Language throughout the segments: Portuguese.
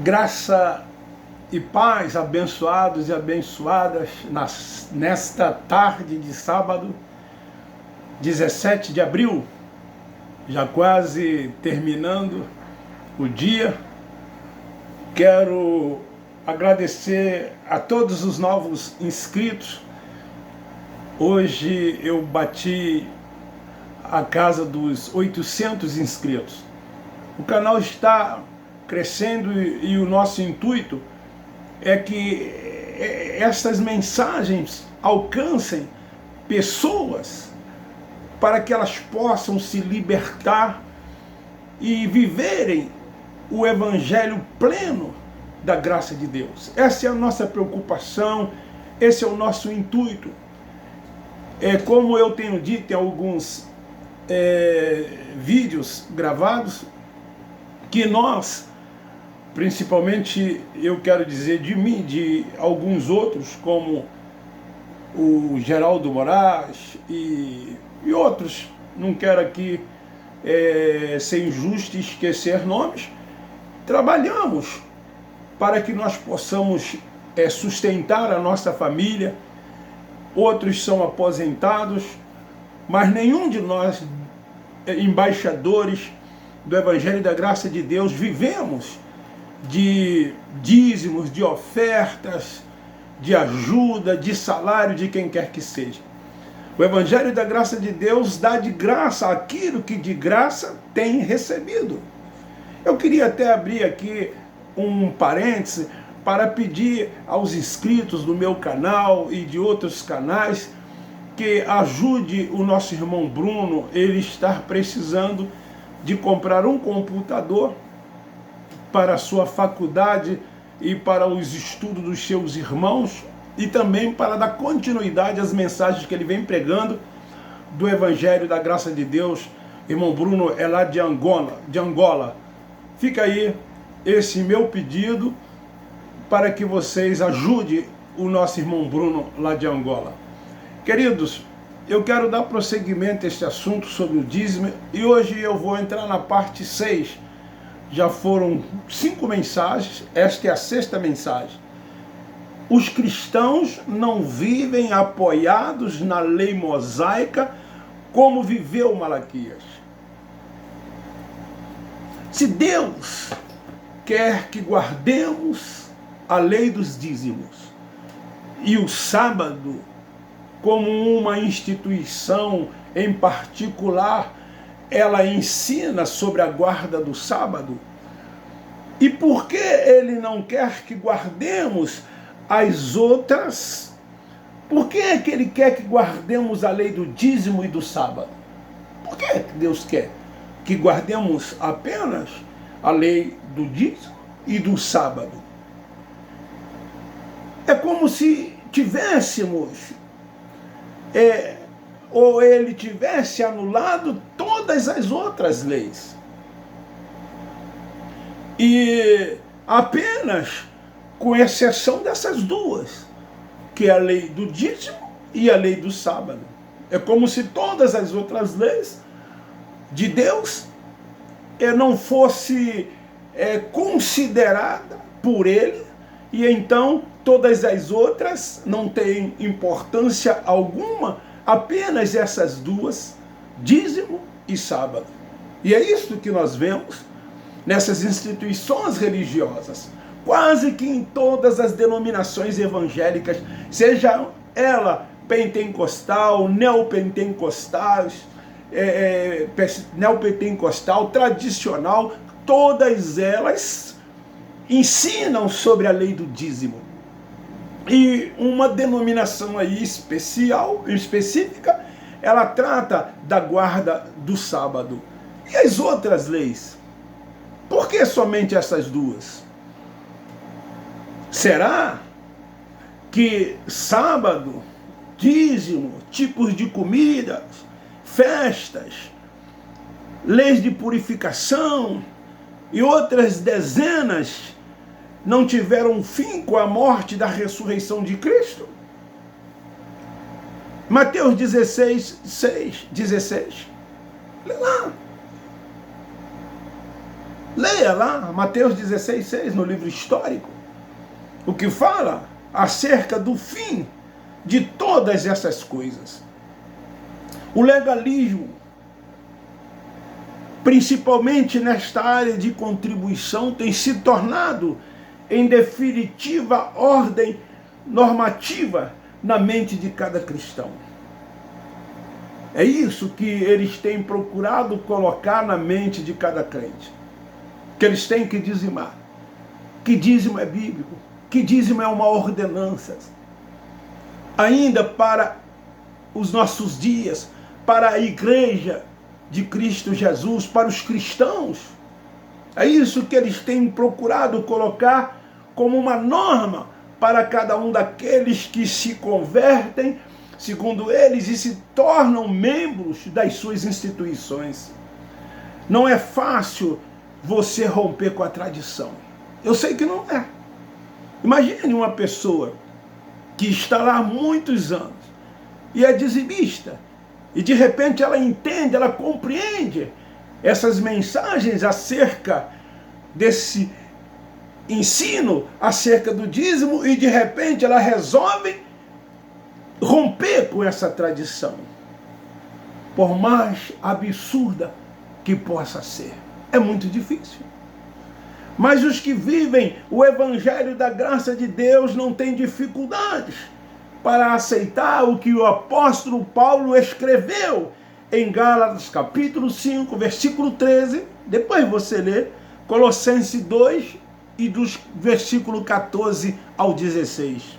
Graça e paz, abençoados e abençoadas, nesta tarde de sábado, 17 de abril, já quase terminando o dia. Quero agradecer a todos os novos inscritos. Hoje eu bati a casa dos 800 inscritos. O canal está crescendo e o nosso intuito é que essas mensagens alcancem pessoas para que elas possam se libertar e viverem o evangelho pleno da graça de Deus. Essa é a nossa preocupação, esse é o nosso intuito. Como eu tenho dito em alguns vídeos gravados, que nós, principalmente eu quero dizer de mim, de alguns outros, como o Geraldo Moraes e outros, não quero aqui ser injusto e esquecer nomes, trabalhamos para que nós possamos sustentar a nossa família. Outros são aposentados, mas nenhum de nós, embaixadores do Evangelho da Graça de Deus, vivemos de dízimos, de ofertas, de ajuda, de salário de quem quer que seja. O Evangelho da Graça de Deus dá de graça aquilo que de graça tem recebido. Eu queria até abrir aqui um parêntese para pedir aos inscritos do meu canal e de outros canais que ajude o nosso irmão Bruno. Ele está precisando de comprar um computador para a sua faculdade e para os estudos dos seus irmãos, e também para dar continuidade às mensagens que ele vem pregando do Evangelho da Graça de Deus. Irmão Bruno é lá de Angola. Fica aí esse meu pedido para que vocês ajudem o nosso irmão Bruno lá de Angola. Queridos, eu quero dar prosseguimento a este assunto sobre o dízimo, e hoje eu vou entrar na parte 6. Já foram 5 mensagens, esta é a 6ª mensagem. Os cristãos não vivem apoiados na lei mosaica como viveu Malaquias. Se Deus quer que guardemos a lei dos dízimos e o sábado como uma instituição em particular, ela ensina sobre a guarda do sábado, e por que ele não quer que guardemos as outras? Por que é que ele quer que guardemos a lei do dízimo e do sábado? Por que Deus quer que guardemos apenas a lei do dízimo e do sábado? É como se tivéssemos ou ele tivesse anulado todas as outras leis e apenas com exceção dessas duas, que é a lei do dízimo e a lei do sábado. É como se todas as outras leis de Deus não fosse considerada por ele, e então todas as outras não têm importância alguma, apenas essas duas, dízimo e sábado. E é isso que nós vemos nessas instituições religiosas, quase que em todas as denominações evangélicas, seja ela pentecostal, neopentecostal, tradicional, todas elas ensinam sobre a lei do dízimo. E uma denominação aí específica, ela trata da guarda do sábado. E as outras leis? Por que somente essas duas? Será que sábado, dízimo, tipos de comidas, festas, leis de purificação e outras dezenas não tiveram fim com a morte da ressurreição de Cristo? Mateus 16. Lê lá. Leia lá, Mateus 16,6, no livro histórico, o que fala acerca do fim de todas essas coisas. O legalismo, principalmente nesta área de contribuição, tem se tornado em definitiva ordem normativa na mente de cada cristão. É isso que eles têm procurado colocar na mente de cada crente. Que eles têm que dizimar. Que dízimo é bíblico. Que dízimo é uma ordenança. Ainda para os nossos dias, para a igreja de Cristo Jesus, para os cristãos. É isso que eles têm procurado colocar como uma norma para cada um daqueles que se convertem, segundo eles, e se tornam membros das suas instituições. Não é fácil você romper com a tradição. Eu sei que não é. Imagine uma pessoa que está lá há muitos anos e é dizimista, e de repente ela entende, ela compreende essas mensagens acerca desse ensino, acerca do dízimo, e de repente ela resolve romper com essa tradição, por mais absurda que possa ser. É muito difícil. Mas os que vivem o evangelho da graça de Deus não têm dificuldades para aceitar o que o apóstolo Paulo escreveu em Gálatas capítulo 5, versículo 13. Depois você lê Colossenses 2 e dos versículo 14 ao 16.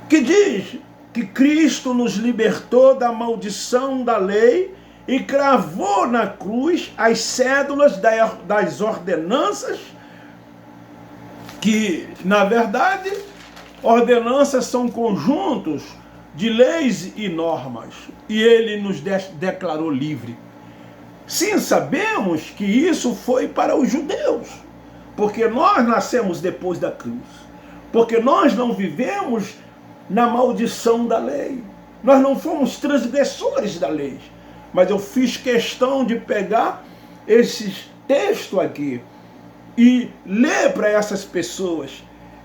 Que diz que Cristo nos libertou da maldição da lei e cravou na cruz as cédulas das ordenanças, que, na verdade, ordenanças são conjuntos de leis e normas, e ele nos declarou livre. Sim, sabemos que isso foi para os judeus, porque nós nascemos depois da cruz, porque nós não vivemos na maldição da lei, nós não fomos transgressores da lei. Mas eu fiz questão de pegar esses textos aqui e ler para essas pessoas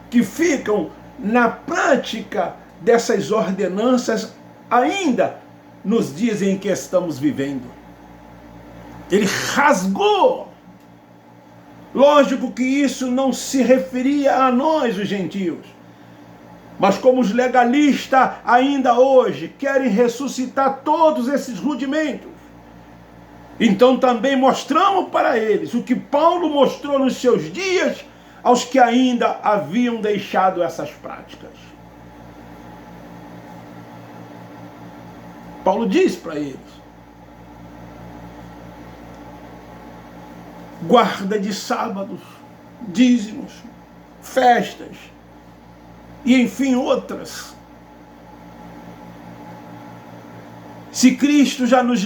que ficam na prática dessas ordenanças ainda nos dias em que estamos vivendo. Ele rasgou. Lógico que isso não se referia a nós, os gentios. Mas como os legalistas ainda hoje querem ressuscitar todos esses rudimentos, então também mostramos para eles o que Paulo mostrou nos seus dias aos que ainda haviam deixado essas práticas. Paulo diz para eles: guarda de sábados, dízimos, festas, e enfim outras. Se Cristo já nos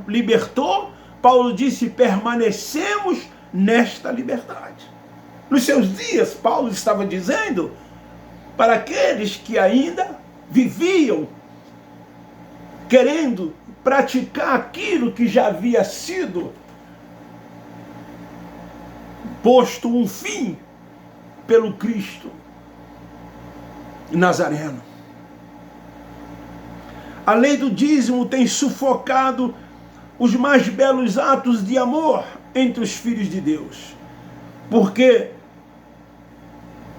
libertou, Paulo disse, permanecemos nesta liberdade. Nos seus dias, Paulo estava dizendo para aqueles que ainda viviam querendo praticar aquilo que já havia sido posto um fim pelo Cristo Nazareno. A lei do dízimo tem sufocado os mais belos atos de amor entre os filhos de Deus, porque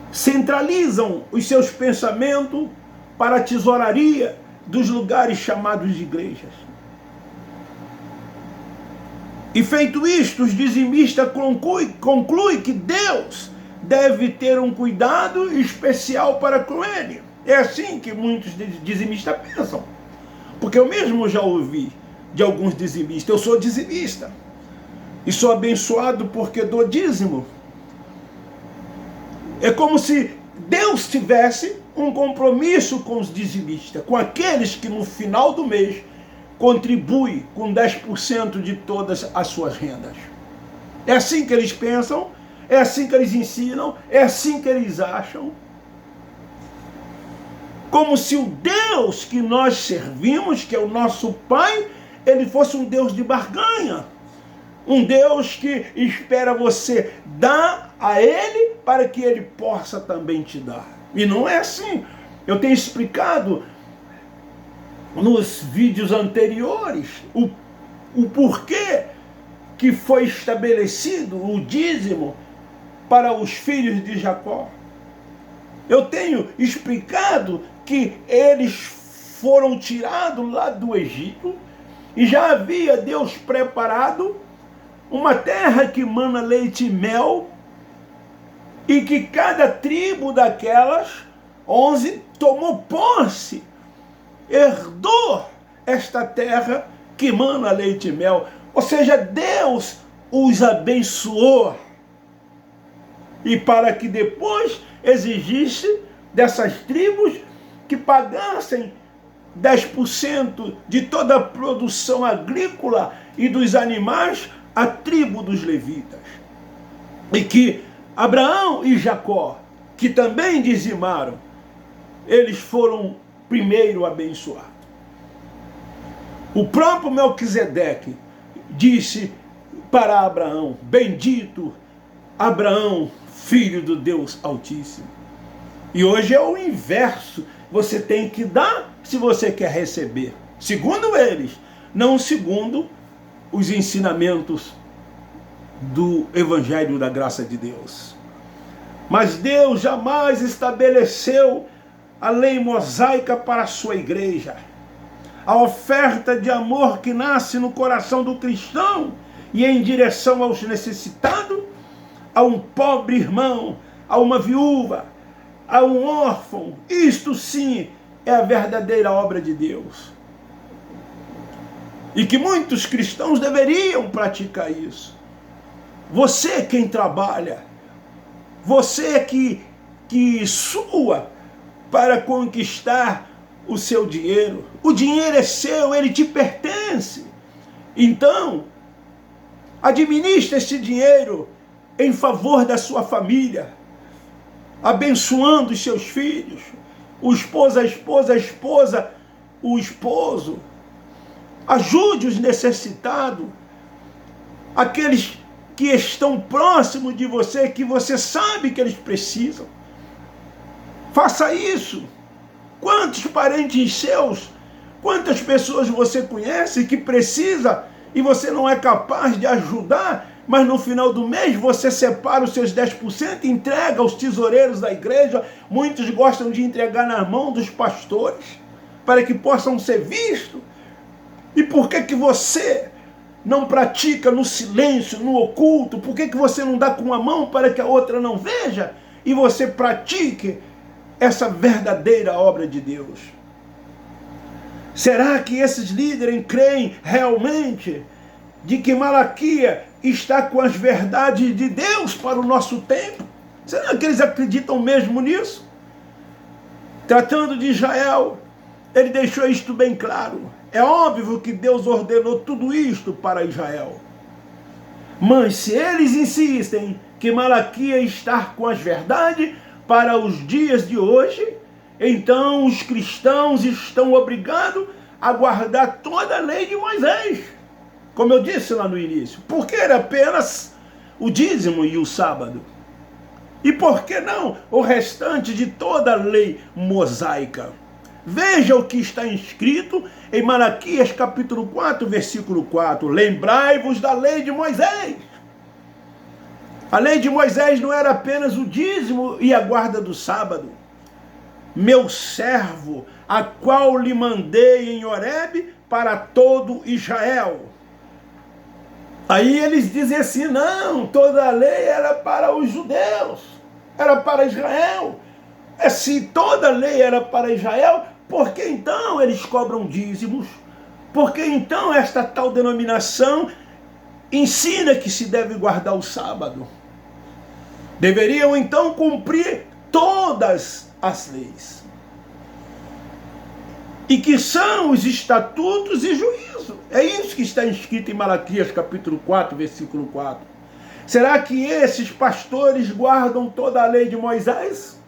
centralizam os seus pensamentos para a tesouraria dos lugares chamados de igrejas. E feito isto, os dizimistas concluem que Deus deve ter um cuidado especial para com ele. É assim que muitos dizimistas pensam. Porque eu mesmo já ouvi de alguns dizimistas. Eu sou dizimista. E sou abençoado porque dou dízimo. É como se Deus tivesse um compromisso com os dizimistas, com aqueles que no final do mês contribuem com 10% de todas as suas rendas. É assim que eles pensam, é assim que eles ensinam, é assim que eles acham. Como se o Deus que nós servimos, que é o nosso Pai, ele fosse um Deus de barganha. Um Deus que espera você dar a Ele para que Ele possa também te dar. E não é assim. Eu tenho explicado nos vídeos anteriores o porquê que foi estabelecido o dízimo para os filhos de Jacó. Eu tenho explicado que eles foram tirados lá do Egito e já havia Deus preparado uma terra que mana leite e mel, e que cada tribo daquelas 11 tomou posse, herdou esta terra que mana leite e mel. Ou seja, Deus os abençoou, e para que depois exigisse dessas tribos que pagassem 10% de toda a produção agrícola e dos animais à tribo dos levitas. E que Abraão e Jacó, que também dizimaram, eles foram primeiro abençoados. O próprio Melquisedeque disse para Abraão: bendito Abraão, filho do Deus Altíssimo. E hoje é o inverso. Você tem que dar se você quer receber. Segundo eles, não segundo os ensinamentos do Evangelho da Graça de Deus. Mas Deus jamais estabeleceu a lei mosaica para a sua igreja. A oferta de amor que nasce no coração do cristão e em direção aos necessitados, a um pobre irmão, a uma viúva, a um órfão, isto sim é a verdadeira obra de Deus. E que muitos cristãos deveriam praticar isso. Você quem trabalha, você que sua para conquistar o seu dinheiro. O dinheiro é seu, ele te pertence. Então, administre esse dinheiro em favor da sua família, abençoando os seus filhos, o esposo, a esposa, o esposo. Ajude os necessitados, aqueles que estão próximos de você, que você sabe que eles precisam. Faça isso. Quantos parentes seus, quantas pessoas você conhece que precisa e você não é capaz de ajudar, mas no final do mês você separa os seus 10% e entrega aos tesoureiros da igreja. Muitos gostam de entregar na mão dos pastores para que possam ser vistos. E por que você não pratica no silêncio, no oculto? Por que você não dá com uma mão para que a outra não veja? E você pratique essa verdadeira obra de Deus. Será que esses líderes creem realmente de que Malaquias está com as verdades de Deus para o nosso tempo? Será que eles acreditam mesmo nisso? Tratando de Israel, ele deixou isto bem claro. É óbvio que Deus ordenou tudo isto para Israel. Mas se eles insistem que Malaquias está com as verdades para os dias de hoje, então os cristãos estão obrigados a guardar toda a lei de Moisés. Como eu disse lá no início. Porque era apenas o dízimo e o sábado. E por que não o restante de toda a lei mosaica? Veja o que está escrito em Malaquias capítulo 4, versículo 4. Lembrai-vos da lei de Moisés. A lei de Moisés não era apenas o dízimo e a guarda do sábado. Meu servo, a qual lhe mandei em Horebe para todo Israel. Aí eles dizem assim, não, toda a lei era para os judeus, era para Israel. Se toda a lei era para Israel, por que então eles cobram dízimos? Por que então esta tal denominação ensina que se deve guardar o sábado? Deveriam então cumprir todas as leis. E que são os estatutos e juízo. É isso que está escrito em Malaquias capítulo 4, versículo 4. Será que esses pastores guardam toda a lei de Moisés?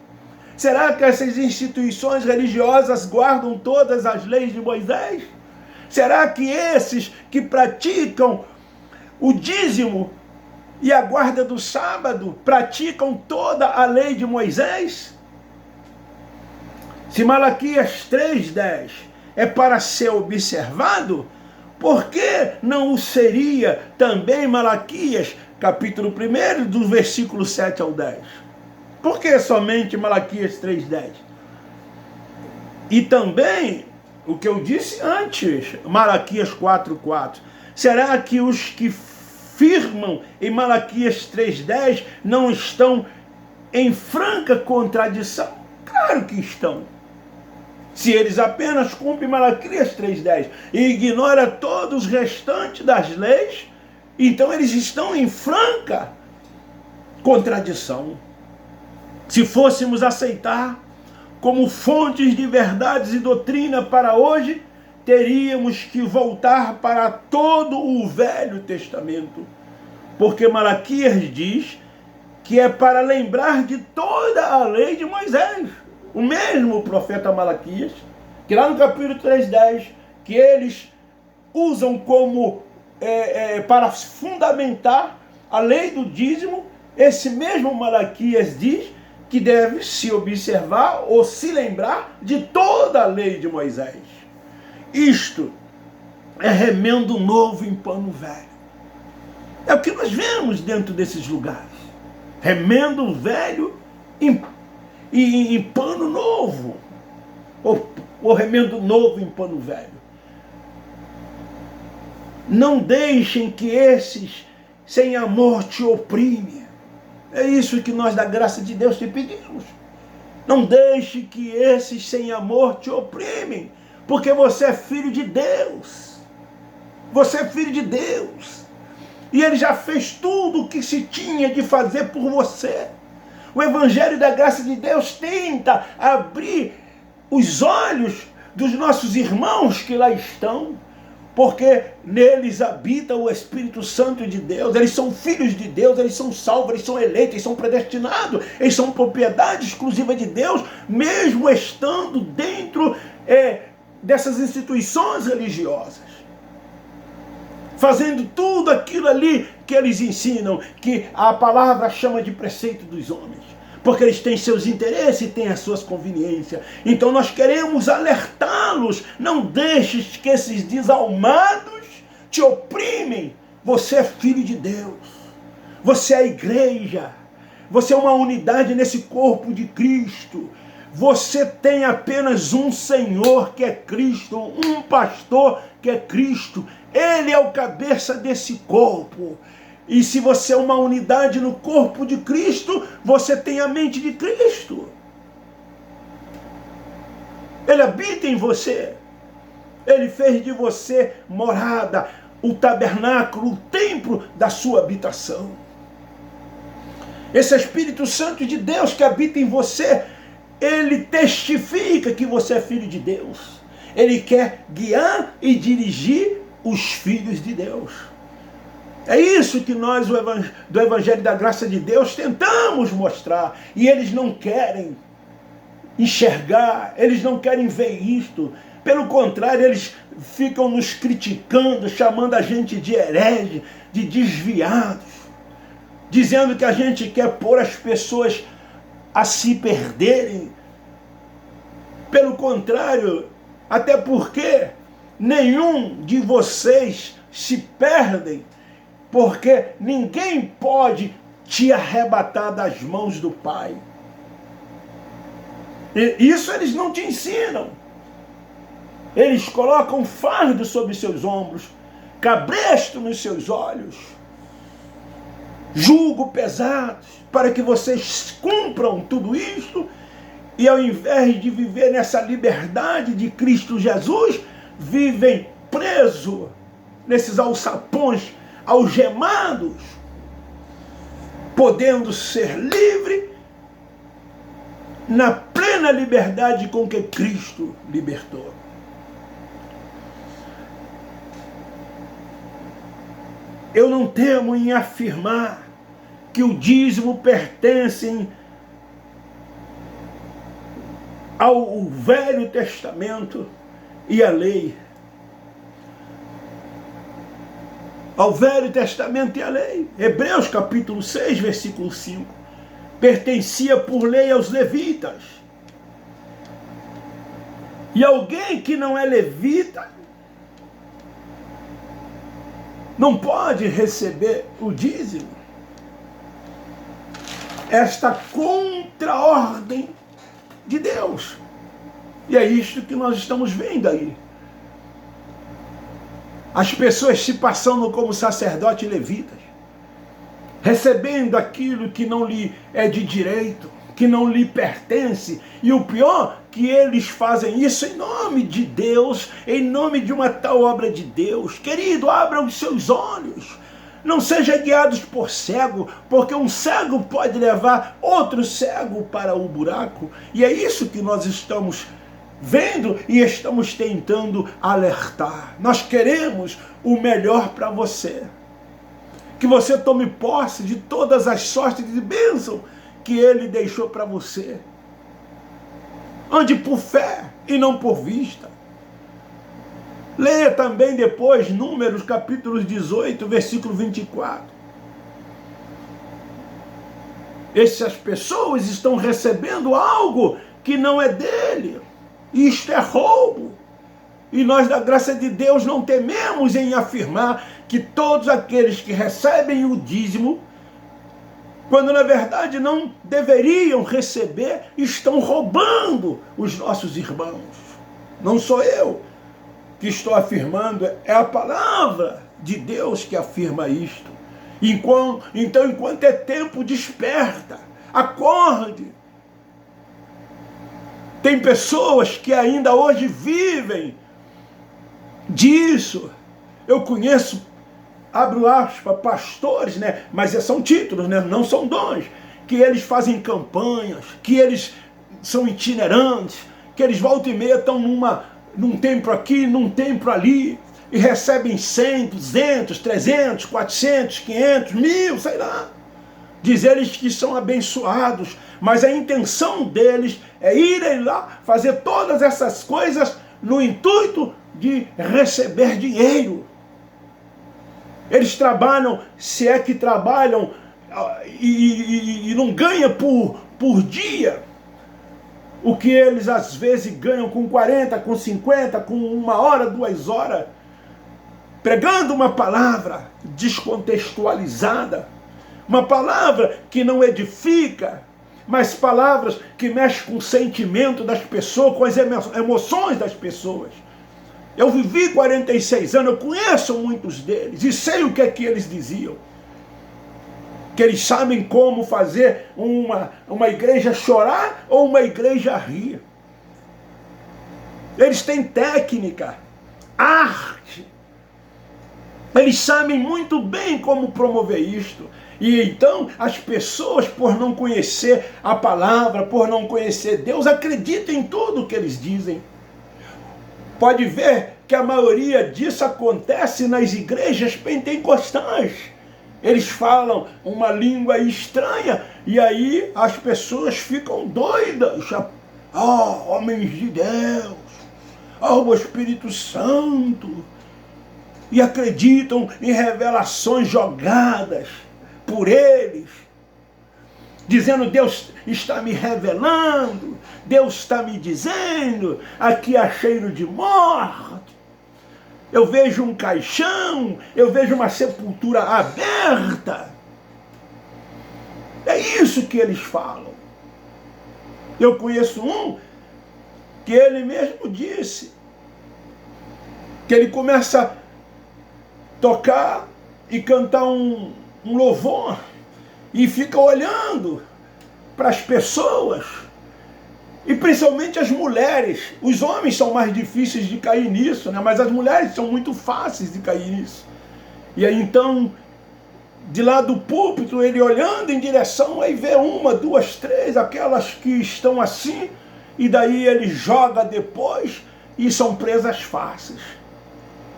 Será que essas instituições religiosas guardam todas as leis de Moisés? Será que esses que praticam o dízimo e a guarda do sábado praticam toda a lei de Moisés? Se Malaquias 3:10 é para ser observado, por que não o seria também Malaquias, capítulo 1, do versículo 7 ao 10? Por que somente Malaquias 3:10? E também, o que eu disse antes, Malaquias 4:4. Será que os que firmam em Malaquias 3:10 não estão em franca contradição? Claro que estão. Se eles apenas cumprem Malaquias 3:10 e ignoram todos os restantes das leis, então eles estão em franca contradição. Se fôssemos aceitar como fontes de verdades e doutrina para hoje, teríamos que voltar para todo o Velho Testamento, porque Malaquias diz que é para lembrar de toda a lei de Moisés. O mesmo profeta Malaquias, que lá no capítulo 3:10, que eles usam como para fundamentar a lei do dízimo, esse mesmo Malaquias diz que deve se observar ou se lembrar de toda a lei de Moisés. Isto é remendo novo em pano velho. É o que nós vemos dentro desses lugares. Remendo velho em pano novo. Ou remendo novo em pano velho. Não deixem que esses sem amor te oprimem. É isso que nós da graça de Deus te pedimos. Não deixe que esses sem amor te oprimem. Porque você é filho de Deus. Você é filho de Deus. E Ele já fez tudo o que se tinha de fazer por você. O Evangelho da graça de Deus tenta abrir os olhos dos nossos irmãos que lá estão, porque neles habita o Espírito Santo de Deus. Eles são filhos de Deus, eles são salvos, eles são eleitos, eles são predestinados, eles são propriedade exclusiva de Deus, mesmo estando dentro dessas instituições religiosas, fazendo tudo aquilo ali que eles ensinam, que a palavra chama de preceito dos homens, porque eles têm seus interesses e têm as suas conveniências. Então nós queremos alertá-los: não deixes que esses desalmados te oprimem. Você é filho de Deus, você é a igreja, você é uma unidade nesse corpo de Cristo. Você tem apenas um Senhor, que é Cristo, um pastor, que é Cristo. Ele é o cabeça desse corpo. E se você é uma unidade no corpo de Cristo, você tem a mente de Cristo. Ele habita em você. Ele fez de você morada, o tabernáculo, o templo da sua habitação. Esse Espírito Santo de Deus que habita em você, ele testifica que você é filho de Deus. Ele quer guiar e dirigir os filhos de Deus. É isso que nós, do Evangelho da Graça de Deus, tentamos mostrar. E eles não querem enxergar, eles não querem ver isto. Pelo contrário, eles ficam nos criticando, chamando a gente de herege, de desviados, dizendo que a gente quer pôr as pessoas a se perderem. Pelo contrário, até porque nenhum de vocês se perdem, porque ninguém pode te arrebatar das mãos do Pai. E isso eles não te ensinam. Eles colocam fardo sobre seus ombros, cabresto nos seus olhos, jugo pesado, para que vocês cumpram tudo isso, e ao invés de viver nessa liberdade de Cristo Jesus, vivem presos nesses alçapões, algemados, podendo ser livre na plena liberdade com que Cristo libertou. Eu não temo em afirmar que o dízimo pertence ao Velho Testamento e à lei. ao Velho Testamento e à lei. Hebreus capítulo 6, versículo 5. Pertencia por lei aos levitas. E alguém que não é levita não pode receber o dízimo. Esta contra-ordem de Deus. E é isto que nós estamos vendo aí. As pessoas se passando como sacerdotes levitas, recebendo aquilo que não lhe é de direito, que não lhe pertence. E o pior, que eles fazem isso em nome de Deus, em nome de uma tal obra de Deus. Querido, abra os seus olhos. Não sejam guiados por cego, porque um cego pode levar outro cego para o buraco. E é isso que nós estamos vendo e estamos tentando alertar. Nós queremos o melhor para você. Que você tome posse de todas as sortes de bênção que Ele deixou para você. Ande por fé e não por vista. Leia também depois Números capítulo 18, versículo 24. Essas pessoas estão recebendo algo que não é dele. Isto é roubo. E nós, da graça de Deus, não tememos em afirmar que todos aqueles que recebem o dízimo, quando na verdade não deveriam receber, estão roubando os nossos irmãos. Não sou eu que estou afirmando, é a palavra de Deus que afirma isto. Então, enquanto é tempo, desperta, acorde. Tem pessoas que ainda hoje vivem disso. Eu conheço, abro aspas, pastores, né? Mas são títulos, né? Não são dons. Que eles fazem campanhas, que eles são itinerantes, que eles volta e meia estão num templo aqui, num templo ali, e recebem 100, 200, 300, 400, 500, 1000, sei lá. Diz eles que são abençoados, mas a intenção deles é irem lá fazer todas essas coisas no intuito de receber dinheiro. Eles trabalham, se é que trabalham, e não ganham por dia o que eles às vezes ganham com 40, com 50, com 1 hora, 2 horas, pregando uma palavra descontextualizada, uma palavra que não edifica, mas palavras que mexem com o sentimento das pessoas, com as emoções das pessoas. Eu vivi 46 anos, eu conheço muitos deles e sei o que é que eles diziam. Que eles sabem como fazer uma igreja chorar ou uma igreja rir. Eles têm técnica, arte. Eles sabem muito bem como promover isto. E então as pessoas, por não conhecer a palavra, por não conhecer Deus, acreditam em tudo que eles dizem. Pode ver que a maioria disso acontece nas igrejas pentecostais. Eles falam uma língua estranha e aí as pessoas ficam doidas. Oh, homens de Deus! Oh, o Espírito Santo! E acreditam em revelações jogadas por eles, dizendo: Deus está me revelando, Deus está me dizendo, aqui há cheiro de morte. Eu vejo um caixão, eu vejo uma sepultura aberta. É isso que eles falam. Eu conheço um que ele mesmo disse que ele começa a tocar e cantar um louvor e fica olhando para as pessoas, e principalmente as mulheres. Os homens são mais difíceis de cair nisso, né? Mas as mulheres são muito fáceis de cair nisso. E aí então, de lá do púlpito, ele olhando em direção, aí vê 1, 2, 3, aquelas que estão assim, e daí ele joga depois, e são presas fáceis.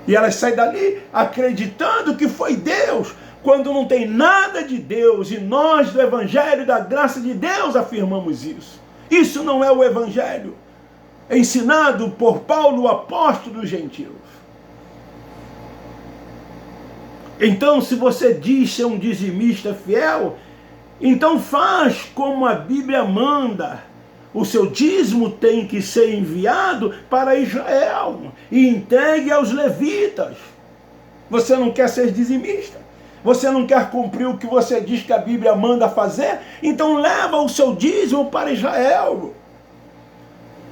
E elas saem dali acreditando que foi Deus, quando não tem nada de Deus, e nós do Evangelho da graça de Deus afirmamos isso. Isso não é o Evangelho ensinado por Paulo, o apóstolo dos gentios. Então, se você diz ser um dizimista fiel, então faz como a Bíblia manda. O seu dízimo tem que ser enviado para Israel e entregue aos levitas. Você não quer ser dizimista? Você não quer cumprir o que você diz que a Bíblia manda fazer? Então leva o seu dízimo para Israel.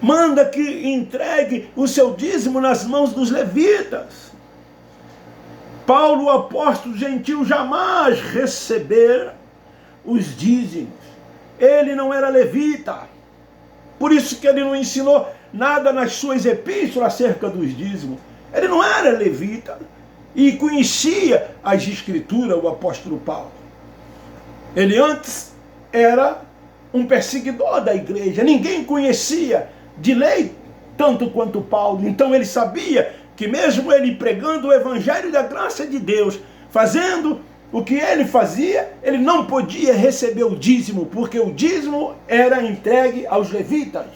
Manda que entregue o seu dízimo nas mãos dos levitas. Paulo, o apóstolo gentil, jamais recebera os dízimos. Ele não era levita. Por isso que ele não ensinou nada nas suas epístolas acerca dos dízimos. Ele não era levita e conhecia as escrituras, o apóstolo Paulo. Ele antes era um perseguidor da igreja. Ninguém conhecia de lei tanto quanto Paulo. Então ele sabia que mesmo ele pregando o evangelho da graça de Deus, fazendo o que ele fazia, ele não podia receber o dízimo, porque o dízimo era entregue aos levitas.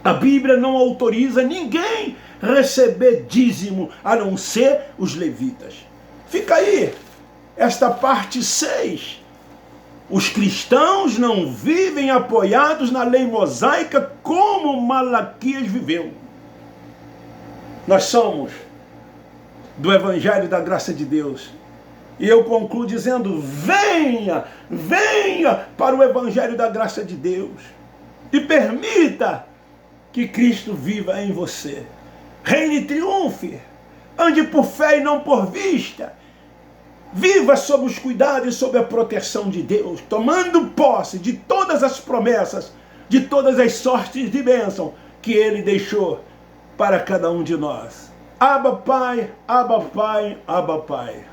A Bíblia não autoriza ninguém receber dízimo, a não ser os levitas. Fica aí, esta parte 6. Os cristãos não vivem apoiados na lei mosaica como Malaquias viveu. Nós somos do evangelho da graça de Deus. E eu concluo dizendo, venha para o evangelho da graça de Deus. E permita que Cristo viva em você. Reine e triunfe. Ande por fé e não por vista. Viva sob os cuidados e sob a proteção de Deus, tomando posse de todas as promessas, de todas as sortes de bênção que Ele deixou para cada um de nós. Abba Pai, Abba Pai, Abba Pai.